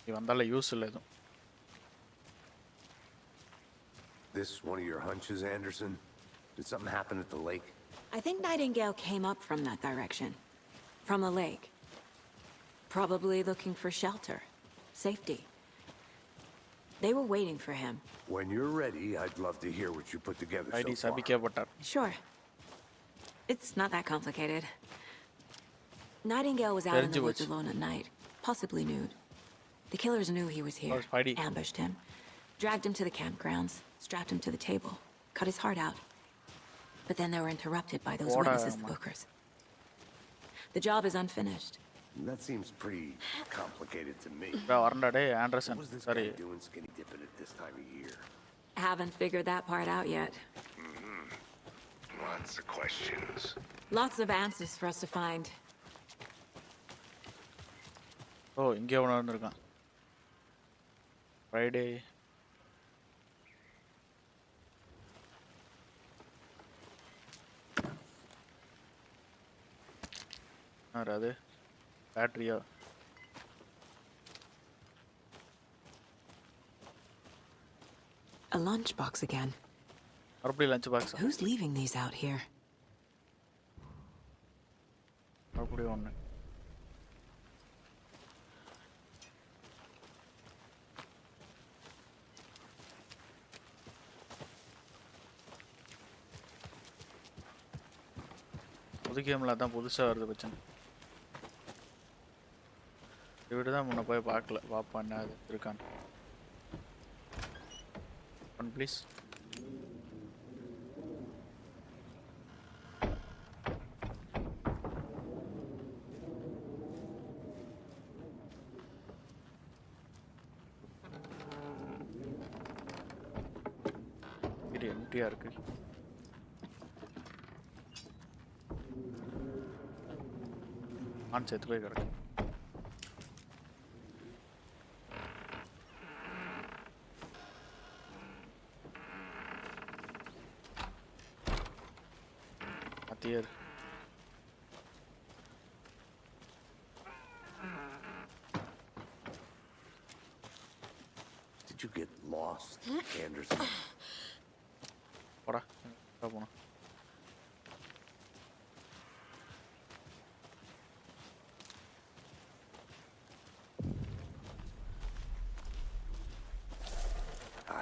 Speaker 1: நீ வந்தால use இல்லை எதுவும்.
Speaker 6: This one of your hunches, Anderson? Did something happen at the lake?
Speaker 9: I think Nightingale came up from that direction. From the lake. Probably looking for shelter. Safety. They were waiting for him.
Speaker 6: When you're ready, I'd love to hear what you put together so far.
Speaker 1: சபிக்கப்பட்டார்.
Speaker 9: Sure. It's not that complicated. Nightingale was out in the woods alone at night, possibly nude. The killers knew he was here, ambushed him, dragged him to the campgrounds, strapped him to the table, cut his heart out. But then they were interrupted by those witnesses, the Bookers. The job is unfinished.
Speaker 6: That seems pretty complicated to me.
Speaker 1: Anderson.
Speaker 6: What was this guy doing skinny dipping at this time of year?
Speaker 9: Haven't figured that part out yet.
Speaker 3: Lots of questions.
Speaker 9: Lots of answers for us to find.
Speaker 1: Oh, இங்கே ஒன்று வந்திருக்கான். Friday. அது பேட்டரியா?
Speaker 4: A lunchbox again.
Speaker 1: மறுபடியும் lunch box.
Speaker 4: Who's leaving these out here?
Speaker 1: மறுபடியும் ஒன்று. புது கேமில் தான் புதுசாக வருது பிரச்சனை. இவரு தான் முன்ன போய் பார்ப்பா என்ன அது இருக்கான்னு. One please. இது எம்டியாக இருக்கு. செத்து போய் கிடக்கு. அத்தியர்
Speaker 6: Did you get lost, Anderson?
Speaker 1: போடா போனா.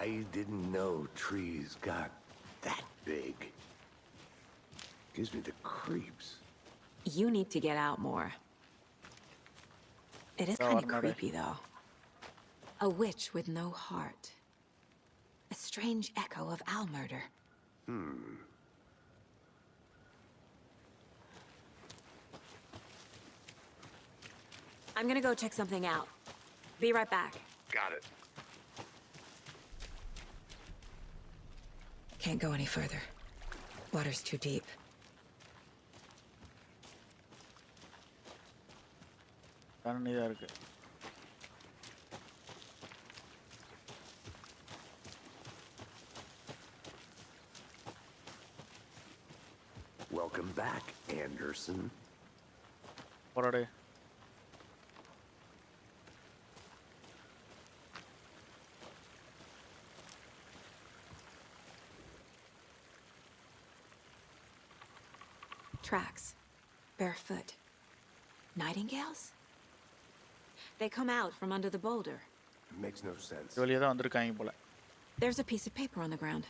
Speaker 6: I didn't know trees got that big. Gives me the creeps.
Speaker 9: You need to get out more. It is kind of creepy, though. A witch with no heart. A strange echo of owl murder. I'm gonna go check something out. Be right back.
Speaker 3: Got it.
Speaker 4: Can't go any further. Water's too deep.
Speaker 1: தண்ணி தான் இருக்கு.
Speaker 6: Welcome back, Anderson.
Speaker 1: போராடே.
Speaker 9: Tracks. Barefoot. Nightingales? They come out from under the boulder.
Speaker 6: It makes no sense.
Speaker 1: வெளியே தான் வந்திருக்காங்க போல.
Speaker 9: There's a piece of paper on the ground.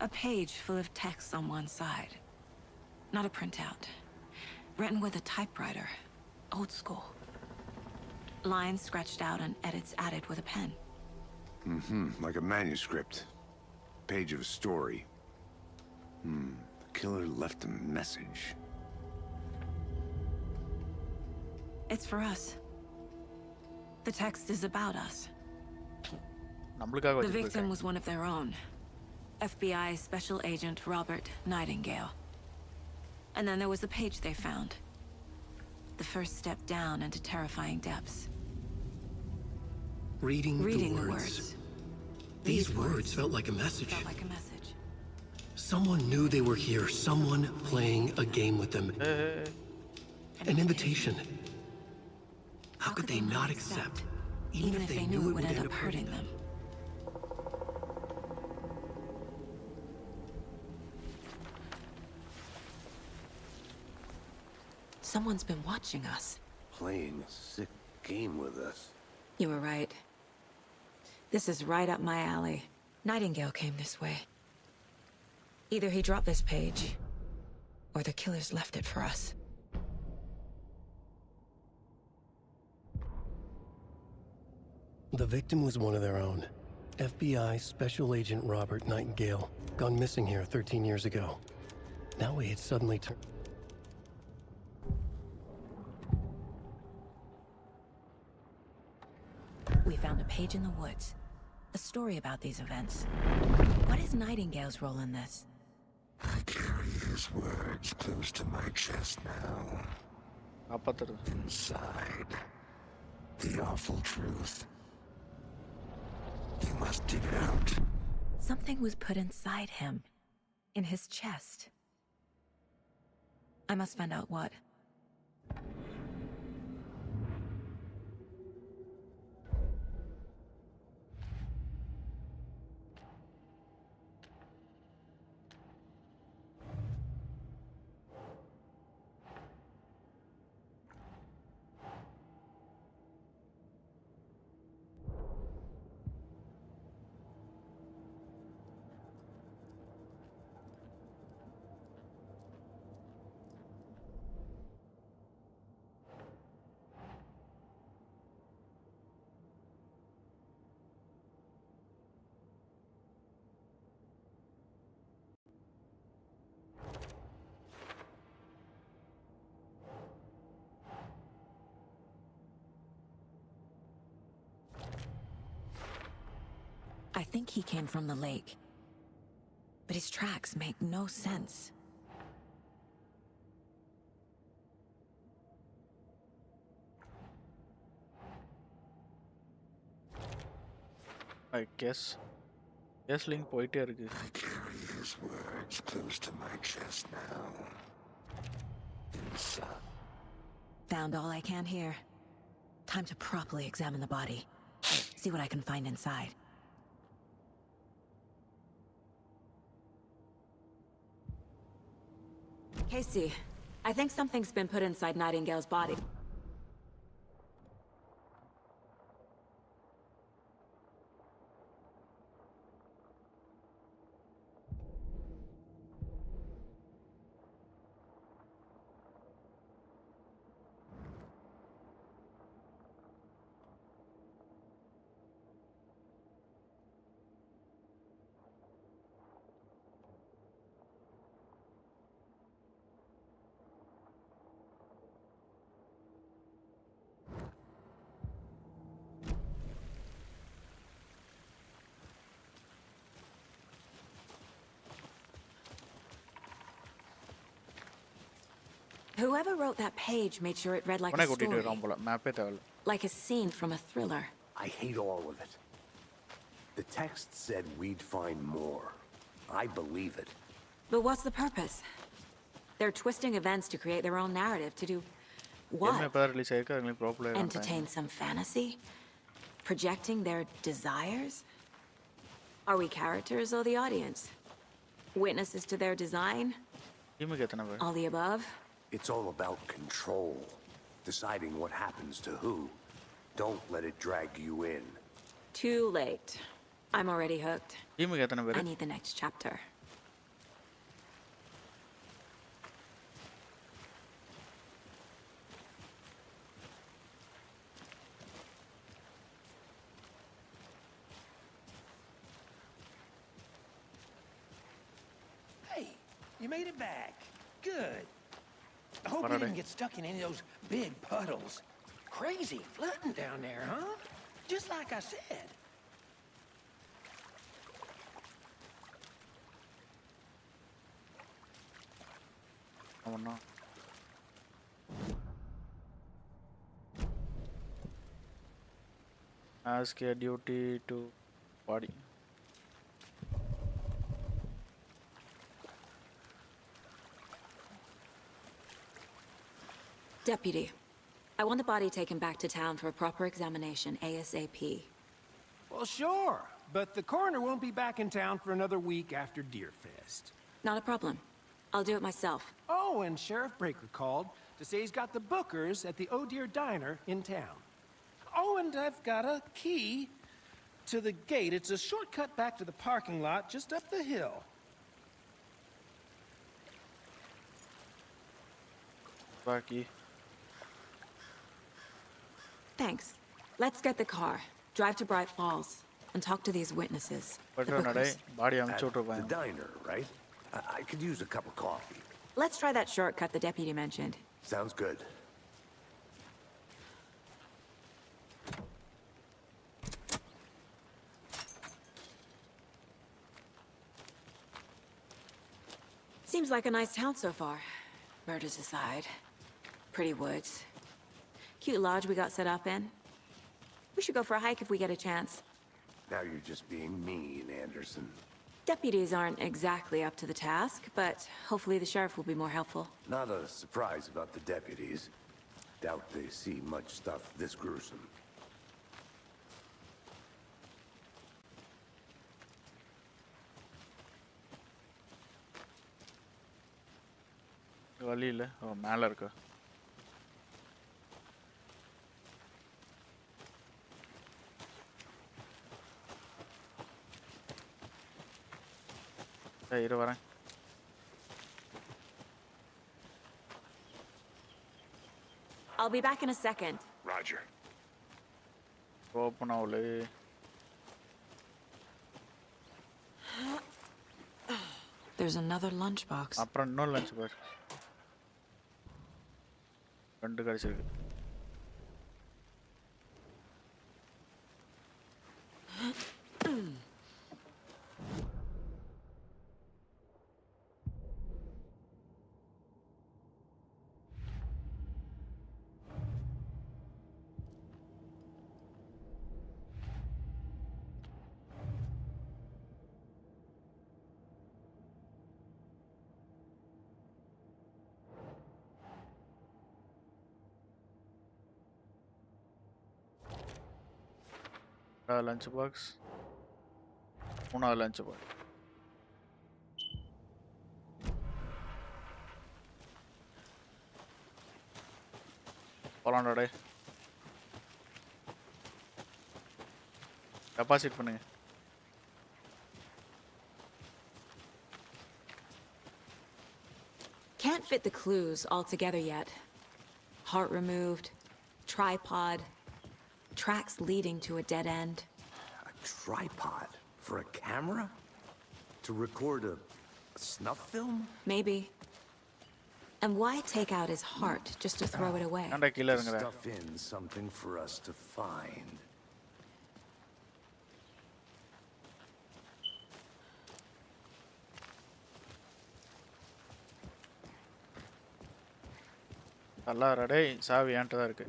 Speaker 9: A page full of text on one side. Not a printout. Written with a typewriter. Old school. Lines scratched out and edits added with a pen.
Speaker 6: Like a manuscript. Page of a story. The killer left a message.
Speaker 9: It's for us. The text is about us. The victim was one of their own. FBI Special Agent Robert Nightingale. And then there was the page they found. The first step down into terrifying depths.
Speaker 2: Reading the words. These words felt like a message. Someone knew they were here. Someone playing a game with them. An invitation. How could they not accept? Even if they knew it would end up hurting them.
Speaker 9: Someone's been watching us.
Speaker 6: Playing a sick game with us.
Speaker 9: You were right. This is right up my alley. Nightingale came this way. Either he dropped this page, or the killers left it for us.
Speaker 2: The victim was one of their own. FBI Special Agent Robert Nightingale, gone missing here 13 years ago. Now he had suddenly turned...
Speaker 4: We found a page in the woods. A story about these events. What is Nightingale's role in this?
Speaker 10: I carry his words close to my chest now. Inside, the awful truth. You must dig it out.
Speaker 4: Something was put inside him. In his chest.
Speaker 9: I must find out what.
Speaker 4: I think he came from the lake. But his tracks make no sense.
Speaker 1: I guess link poite irukku.
Speaker 10: I carry his words close to my chest now. Inside.
Speaker 4: Found all I can here. Time to properly examine the body. See what I can find inside.
Speaker 9: Casey, I think something's been put inside Nightingale's body. Whoever wrote that page made sure it read like a story. Like a scene from a thriller.
Speaker 6: I hate all of it. The text said we'd find more. I believe it.
Speaker 9: But what's the purpose? They're twisting events to create their own narrative to do what? Entertain some fantasy? Projecting their desires? Are we characters or the audience? Witnesses to their design? All the above?
Speaker 6: It's all about control. Deciding what happens to who. Don't let it drag you in.
Speaker 9: Too late. I'm already hooked. I need the next chapter.
Speaker 8: You made it back. Good. I hope you didn't get stuck in any of those big puddles. Crazy flooding down there, huh? Just like I said.
Speaker 1: Oh no. Ask a duty to body.
Speaker 9: Deputy, I want the body taken back to town for a proper examination, ASAP.
Speaker 8: Well, sure, but the coroner won't be back in town for another week after Deerfest.
Speaker 9: Not a problem. I'll do it myself.
Speaker 8: Oh, and Sheriff Breaker called to say he's got the bookers at the Oh Dear Diner in town. Oh, and I've got a key to the gate. It's a shortcut back to the parking lot just up the hill.
Speaker 1: Lucky.
Speaker 9: Thanks. Let's get the car, drive to Bright Falls, and talk to these witnesses. The
Speaker 1: At
Speaker 6: the diner, right? I could use a cup of coffee.
Speaker 9: Let's try that shortcut the deputy mentioned.
Speaker 6: Sounds good.
Speaker 9: Seems like a nice town so far. Murders aside. Pretty woods. Cute lodge we got set up in. We should go for a hike if we get a chance.
Speaker 6: Now you're just being mean, Anderson.
Speaker 9: Deputies aren't exactly up to the task, but hopefully the sheriff will be more helpful.
Speaker 6: Not a surprise about the deputies. Doubt they see much stuff this gruesome.
Speaker 1: வழியில மேல இருக்கு. இரு வரேன்.
Speaker 9: I'll be back in a second.
Speaker 3: Roger.
Speaker 1: Open ஆவலே.
Speaker 9: There's another lunchbox.
Speaker 1: அப்புறம் இன்னொரு lunch பார். ரெண்டு கிடைச்சிருக்கு. Lunch box, மூணாவது லஞ்ச் பாக்ஸ். போலாம்டா. டெபாசிட் பண்ணுங்க.
Speaker 9: Can't fit the clues all together yet. Heart removed, tripod, tracks leading to a dead end.
Speaker 6: A tripod? For a camera? To record a snuff film?
Speaker 9: Maybe. And why take out his heart just to throw it away?
Speaker 6: Stuff in something for us to find.
Speaker 1: நல்லா ரெடே சாவி ஏன்ட்ட தான் இருக்கு.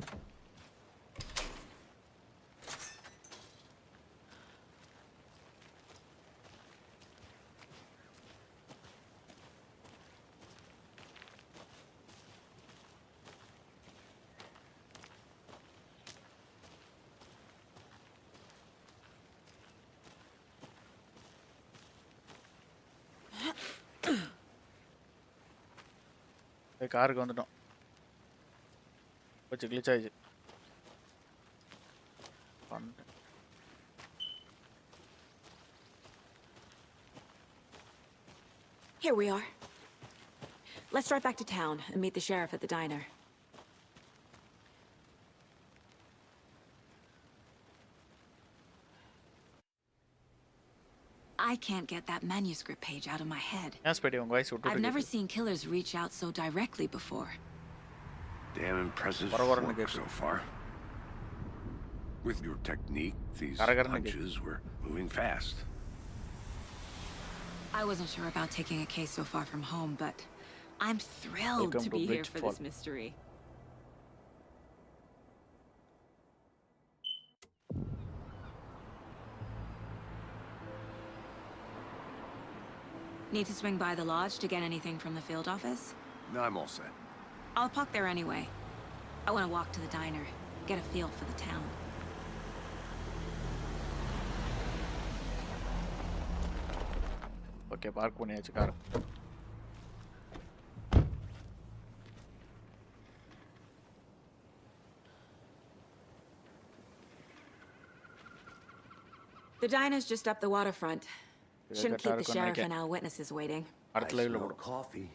Speaker 1: காருக்கு வந்துட்டோம். கொஞ்சம் கிளிச் ஆயிடுச்சு.
Speaker 9: Here we are. Let's drive back to town and meet the sheriff at the diner. I can't get that manuscript page out of my head.
Speaker 1: Yes, Spidey, உங்க voice
Speaker 9: I've never seen killers reach out so directly before.
Speaker 6: Damn impressive work so far. With your technique, these punches were moving fast.
Speaker 9: I wasn't sure about taking a case so far from home, but I'm thrilled to be here for this mystery. Need to swing by the lodge to get anything from the field office?
Speaker 6: No, I'm all set.
Speaker 9: I'll park there anyway. I want to walk to the diner, get a feel for the town.
Speaker 1: Okay, park பண்ணியாச்சு car.
Speaker 9: The diner's just up the waterfront. Shouldn't keep the sheriff and our witnesses waiting.
Speaker 6: I smell coffee.